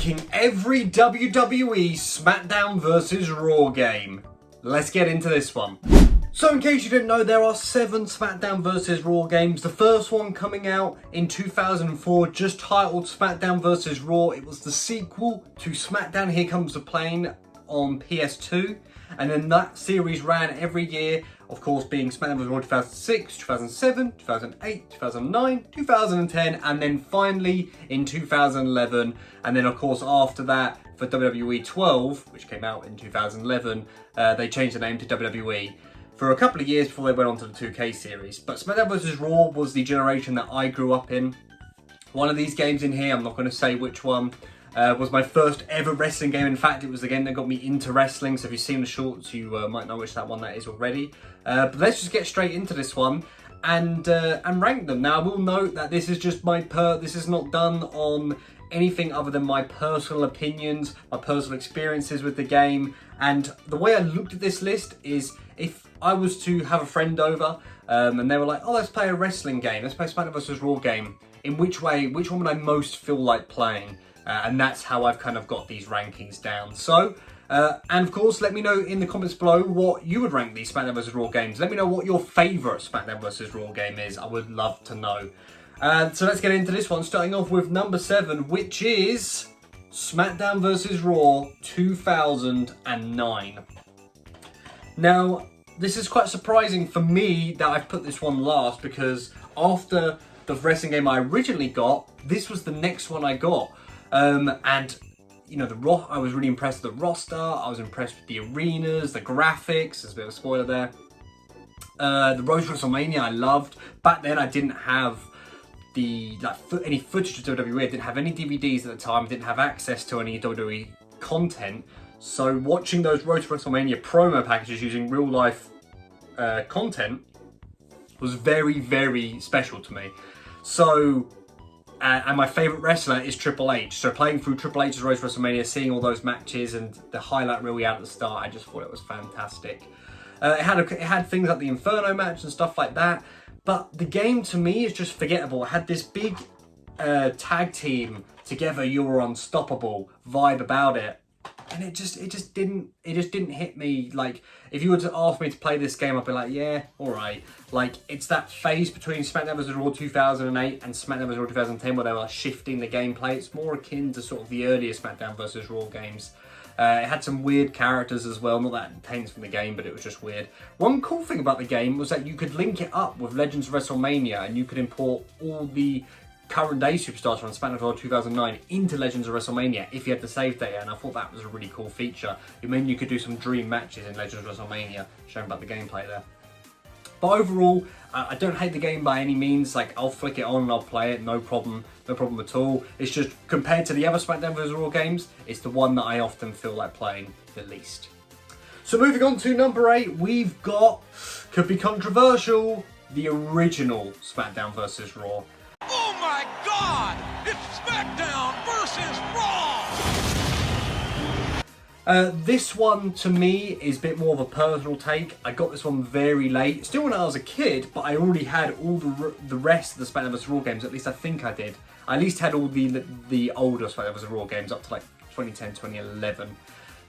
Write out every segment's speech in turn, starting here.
ranking every WWE Smackdown Vs Raw game. Let's get into this one. So in case you didn't know, there are 7 Smackdown vs Raw games. The first one coming out in 2004, just titled Smackdown vs Raw. It was the sequel to Smackdown Here Comes the Plane on PS2. And then that series ran every year, of course being Smackdown vs Raw 2006, 2007, 2008, 2009, 2010, and then finally in 2011. And then of course after that, for WWE 12, which came out in 2011, they changed the name to WWE. For a couple of years before they went on to the 2K series. But Smackdown vs Raw was the generation that I grew up in. One of these games in here, I'm not going to say which one, was my first ever wrestling game. In fact, it was the game that got me into wrestling. So if you've seen the shorts, you might know which that is already. But let's just get straight into this one and rank them. Now, I will note that this is just this is not done on anything other than my personal opinions, my personal experiences with the game. And the way I looked at this list is, if I was to have a friend over and they were like, oh, let's play a wrestling game, let's play Smackdown vs Raw game, in which one would I most feel like playing? And that's how I've kind of got these rankings down. So, and of course, let me know in the comments below what you would rank these Smackdown vs Raw games. Let me know what your favourite Smackdown vs Raw game is. I would love to know. So let's get into this one, starting off with number 7, which is Smackdown vs Raw 2009. Now, this is quite surprising for me that I've put this one last, because after the wrestling game I originally got, this was the next one I got. And, you know, I was really impressed with the roster, I was impressed with the arenas, the graphics, there's a bit of a spoiler there. The Road to WrestleMania I loved. Back then I didn't have any footage of WWE, I didn't have any DVDs at the time, I didn't have access to any WWE content. So watching those Road to WrestleMania promo packages using real life content was very, very special to me. So, and my favourite wrestler is Triple H. So playing through Triple H's Road to WrestleMania, seeing all those matches and the highlight reel we had at the start, I just thought it was fantastic. It had things like the Inferno match and stuff like that. But the game to me is just forgettable. It had this big tag team together, you're unstoppable vibe about it. And it just didn't hit me. Like, if you were to ask me to play this game, I'd be like, yeah, alright. Like, it's that phase between Smackdown vs Raw 2008 and Smackdown vs Raw 2010 where they were shifting the gameplay. It's more akin to sort of the earlier Smackdown vs Raw games. It had some weird characters as well, not that intense from the game, but it was just weird. One cool thing about the game was that you could link it up with Legends of WrestleMania, and you could import all the current day superstars from Smackdown vs 2009 into Legends of WrestleMania if you had the save data, and I thought that was a really cool feature. It meant you could do some dream matches in Legends of WrestleMania, showing about the gameplay there. But overall, I don't hate the game by any means. Like, I'll flick it on and I'll play it, no problem at all. It's just, compared to the other Smackdown vs Raw games, it's the one that I often feel like playing the least. So moving on to number 8, we've got, could be controversial, the original Smackdown vs Raw. Oh my God! It's Smackdown vs Raw! This one, to me, is a bit more of a personal take. I got this one very late, still when I was a kid, but I already had all the rest of the Smackdown vs Raw games. At least I think I did. I at least had all the older Smackdown vs Raw games up to like 2010, 2011. To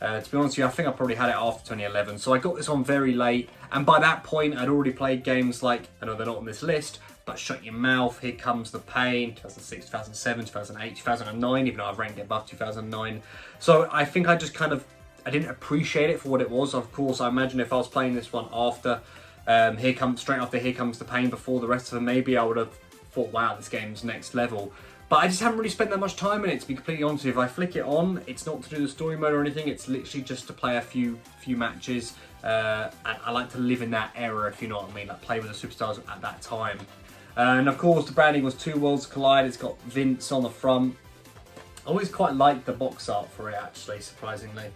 be honest with you, I think I probably had it after 2011. So I got this one very late, and by that point, I'd already played games like, I know they're not on this list, but Shut Your Mouth, Here Comes the Pain, 2006, 2007, 2008, 2009, even though I've ranked it above 2009. So I think I just I didn't appreciate it for what it was. Of course, I imagine if I was playing this one after, straight after Here Comes the Pain, before the rest of them, maybe I would have thought, wow, this game's next level. But I just haven't really spent that much time in it, to be completely honest with you. If I flick it on, it's not to do the story mode or anything, it's literally just to play a few matches. And I like to live in that era, if you know what I mean, like play with the superstars at that time. And of course, the branding was Two Worlds Collide. It's got Vince on the front. I always quite liked the box art for it, actually, surprisingly.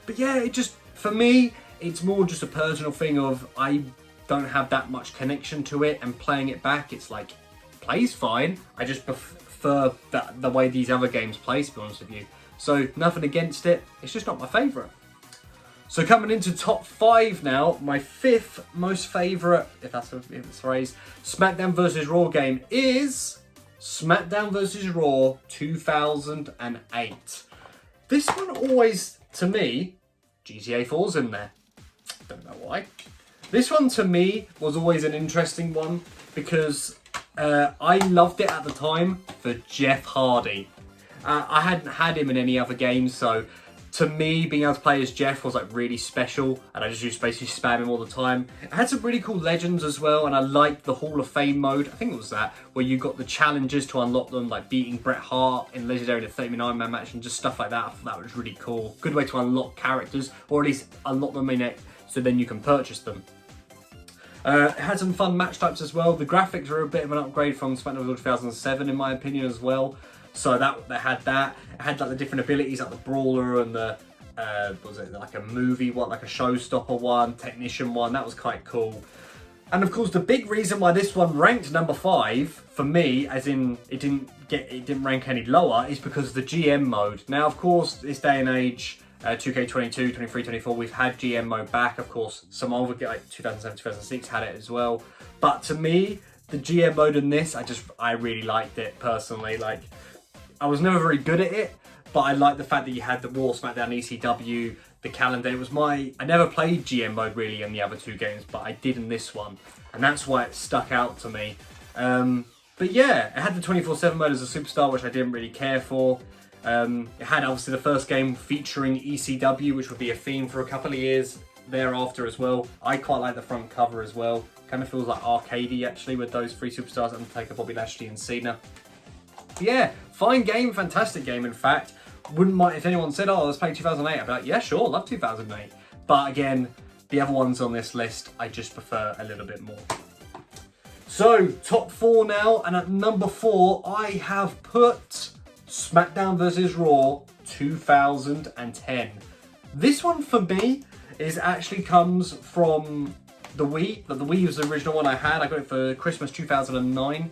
But yeah, it just, for me, it's more just a personal thing of, I don't have that much connection to it, and playing it back, it's like, plays fine. I just prefer the way these other games play, to be honest with you. So nothing against it, it's just not my favourite. So coming into top 5 now, my 5th most favourite, if that's a phrase, Smackdown vs Raw game is Smackdown vs Raw 2008. This one always, to me, GTA 4's in there. Don't know why. This one, to me, was always an interesting one because I loved it at the time for Jeff Hardy. I hadn't had him in any other games, so to me, being able to play as Jeff was like really special, and I just used to basically spam him all the time. It had some really cool legends as well, and I liked the Hall of Fame mode. I think it was that, where you got the challenges to unlock them, like beating Bret Hart in Legendary the 39-man match and just stuff like that. I thought that was really cool. Good way to unlock characters, or at least unlock them in it so then you can purchase them. It had some fun match types as well. The graphics were a bit of an upgrade from Smackdown Vs Raw 2007 in my opinion as well. So that had that. It had like the different abilities like the brawler and the was it like a movie one, like a showstopper one, technician one. That was quite cool. And of course the big reason why this one ranked number 5 for me, as in it didn't rank any lower, is because of the GM mode. Now of course this day and age, 2K22, 23, 24, we've had GM mode back. Of course some older like 2007, 2006 had it as well. But to me, the GM mode in this, I really liked it personally. Like, I was never very good at it, but I liked the fact that you had the Raw, SmackDown, ECW, the calendar. I never played GM mode really in the other 2 games, but I did in this one. And that's why it stuck out to me. But yeah, it had the 24/7 mode as a superstar, which I didn't really care for. It had obviously the first game featuring ECW, which would be a theme for a couple of years thereafter as well. I quite like the front cover as well. Kind of feels like arcadey actually with those 3 superstars, Undertaker, Bobby Lashley and Cena. Yeah, fine game, fantastic game in fact. Wouldn't mind if anyone said, oh, let's play 2008. I'd be like, yeah, sure, love 2008. But again, the other ones on this list, I just prefer a little bit more. So, top 4 now, and at number 4, I have put Smackdown vs Raw 2010. This one for me actually comes from the Wii. The Wii was the original one I had. I got it for Christmas 2009,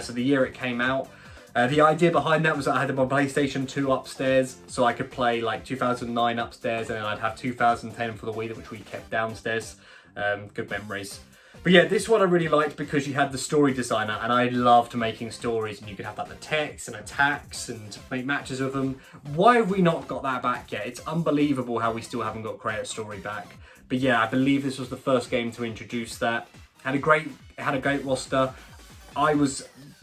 so the year it came out. The idea behind that was that I had my PlayStation 2 upstairs, so I could play like 2009 upstairs, and then I'd have 2010 for the Wii, which we kept downstairs. Good memories. But yeah, this one I really liked because you had the story designer, and I loved making stories, and you could have like the text and attacks and make matches with them. Why have we not got that back yet? It's unbelievable how we still haven't got Creator Story back. But yeah, I believe this was the first game to introduce that. It had a great roster.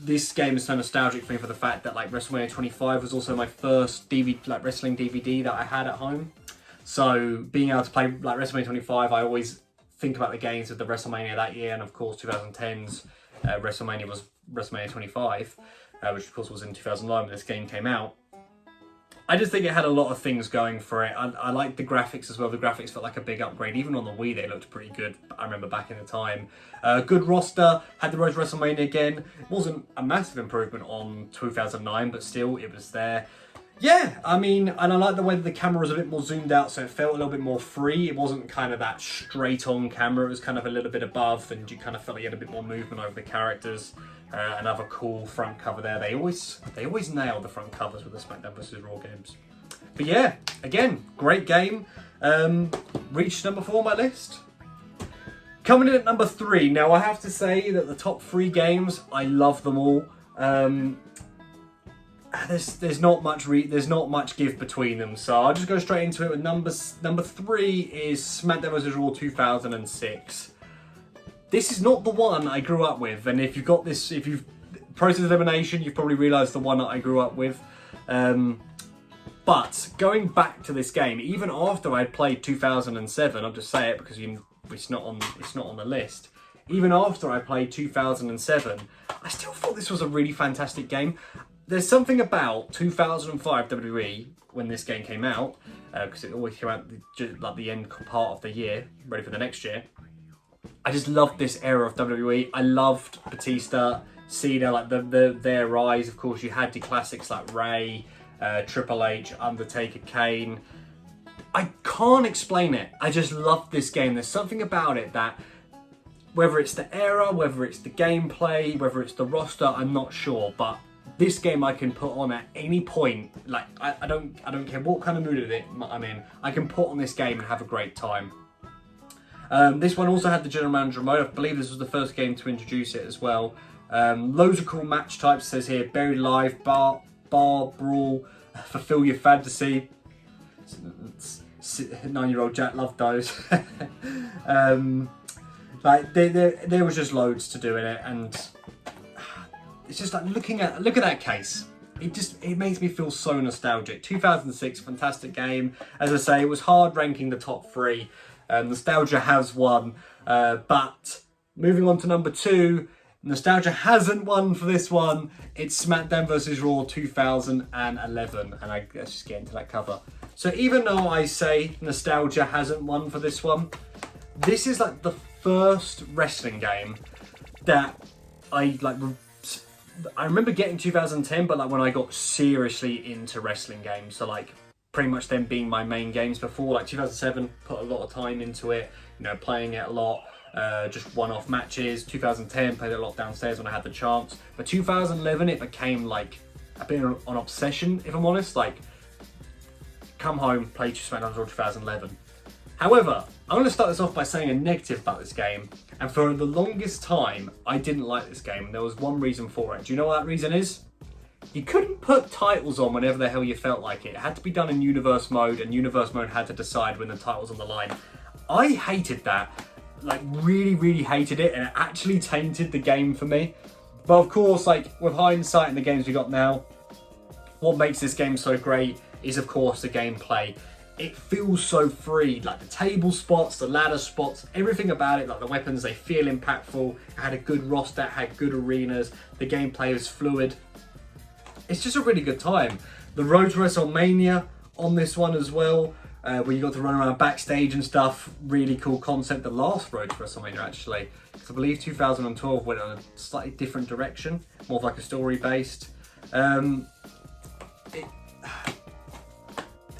This game is so nostalgic for me for the fact that like WrestleMania 25 was also my first wrestling DVD that I had at home. So being able to play like WrestleMania 25, I always think about the games of the WrestleMania that year, and of course 2010's WrestleMania was WrestleMania 25, which of course was in 2009 when this game came out. I just think it had a lot of things going for it. I liked the graphics as well. The graphics felt like a big upgrade. Even on the Wii, they looked pretty good. I remember back in the time. Good roster. Had the Road to WrestleMania again. It wasn't a massive improvement on 2009, but still, it was there. Yeah, I mean, and I like the way that the camera was a bit more zoomed out, so it felt a little bit more free. It wasn't kind of that straight-on camera. It was kind of a little bit above, and you kind of felt like you had a bit more movement over the characters. Another cool front cover there. They always nail the front covers with the Smackdown vs Raw games. But yeah, again, great game. Reached number 4 on my list. Coming in at number 3. Now I have to say that the top 3 games, I love them all. There's not much give between them, so I'll just go straight into it with number 3 is Smackdown vs Raw 2006. This is not the one I grew up with, and if you've process elimination, you've probably realised the one that I grew up with. But going back to this game, even after I'd played 2007, I'll just say it because it's not on the list. Even after I played 2007, I still thought this was a really fantastic game. There's something about 2005 WWE when this game came out, because it always came out like the end part of the year, ready for the next year. I just loved this era of WWE. I loved Batista, Cena, like their rise. Of course, you had the classics like Ray, Triple H, Undertaker, Kane. I can't explain it. I just loved this game. There's something about it that, whether it's the era, whether it's the gameplay, whether it's the roster, I'm not sure, but this game I can put on at any point. Like I don't care what kind of mood I'm in. I can put on this game and have a great time. This one also had the General Manager mode. I believe this was the first game to introduce it as well. Loads of cool match types. It says here, Buried Alive, Bar Brawl, Fulfill Your Fantasy. 9-year-old Jack loved those. Like there was just loads to do in it, and it's just like look at that case. It makes me feel so nostalgic. 2006, fantastic game. As I say, it was hard ranking the top 3. Nostalgia has won, but moving on to number 2, nostalgia hasn't won for this one. It's SmackDown vs Raw 2011, and let's just get into that cover. So even though I say nostalgia hasn't won for this one, this is like the first wrestling game that I like. I remember getting 2010, but like when I got seriously into wrestling games, so like pretty much them being my main games before, like 2007, put a lot of time into it, you know, playing it a lot, just one-off matches. 2010, played it a lot downstairs when I had the chance. But 2011, it became like a bit of an obsession, if I'm honest. Like, come home, play SmackDown Vs 2011. However, I'm going to start this off by saying a negative about this game, and for the longest time, I didn't like this game, and there was one reason for it. Do you know what that reason is? You couldn't put titles on whenever the hell you felt like it. It had to be done in Universe Mode, and Universe Mode had to decide when the title was on the line. I hated that, like really, really hated it, and it actually tainted the game for me. But of course, like with hindsight and the games we got now, what makes this game so great is of course the gameplay. It feels so free, like the table spots, the ladder spots, everything about it, like the weapons, they feel impactful. It had a good roster, had good arenas, the gameplay was fluid. It's just a really good time. The Road to WrestleMania on this one as well, where you got to run around backstage and stuff, really cool concept. The last Road to WrestleMania actually, because I believe 2012 went in a slightly different direction, more of like a story based.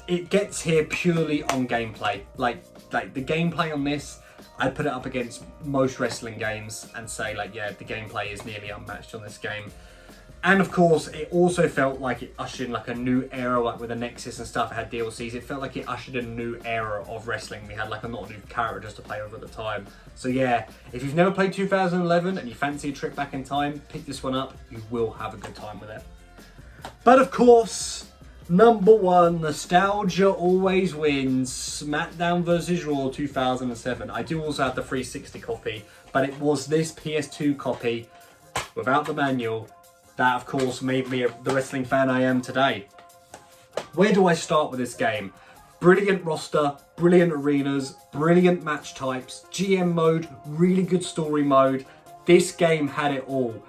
It gets here purely on gameplay. Like the gameplay on this, I'd put it up against most wrestling games and say like, yeah, the gameplay is nearly unmatched on this game. And of course, it also felt like it ushered in like a new era, like with the Nexus and stuff. It had DLCs. It felt like it ushered in a new era of wrestling. We had like a lot of new characters to play with at the time. So yeah, if you've never played 2011 and you fancy a trip back in time, pick this one up. You will have a good time with it. But of course, number 1, nostalgia always wins. SmackDown vs Raw 2007. I do also have the 360 copy, but it was this PS2 copy without the manual that of course made me the wrestling fan I am today. Where do I start with this game? Brilliant roster, brilliant arenas, brilliant match types, GM mode, really good story mode. This game had it all.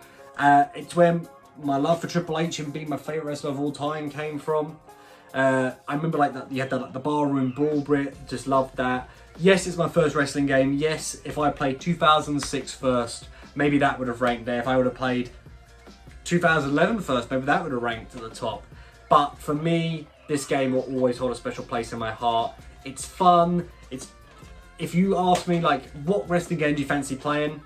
It's where my love for Triple H and being my favourite wrestler of all time came from. I remember like that, you had the barroom brawl Brit, just loved that. Yes, it's my first wrestling game. Yes, if I played 2006 first, maybe that would have ranked there. If I would have played 2011 first, maybe that would have ranked at the top. But for me, this game will always hold a special place in my heart. It's fun. If you ask me like, what wrestling game do you fancy playing?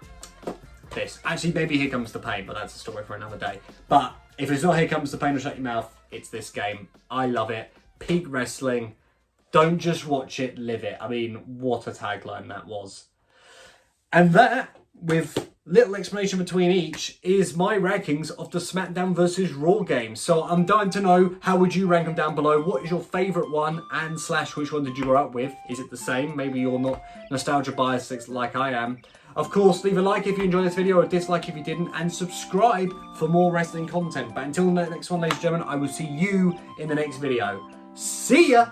This. Actually, maybe Here Comes the Pain, but that's a story for another day. But if it's not Here Comes the Pain or Shut Your Mouth, it's this game. I love it. Peak wrestling. Don't just watch it, live it. I mean, what a tagline that was. And that, with little explanation between each, is my rankings of the SmackDown vs Raw games. So I'm dying to know, how would you rank them down below? What is your favourite one, and / which one did you grow up with? Is it the same? Maybe you're not nostalgia biased like I am. Of course, leave a like if you enjoyed this video, or a dislike if you didn't, and subscribe for more wrestling content. But until the next one, ladies and gentlemen, I will see you in the next video. See ya!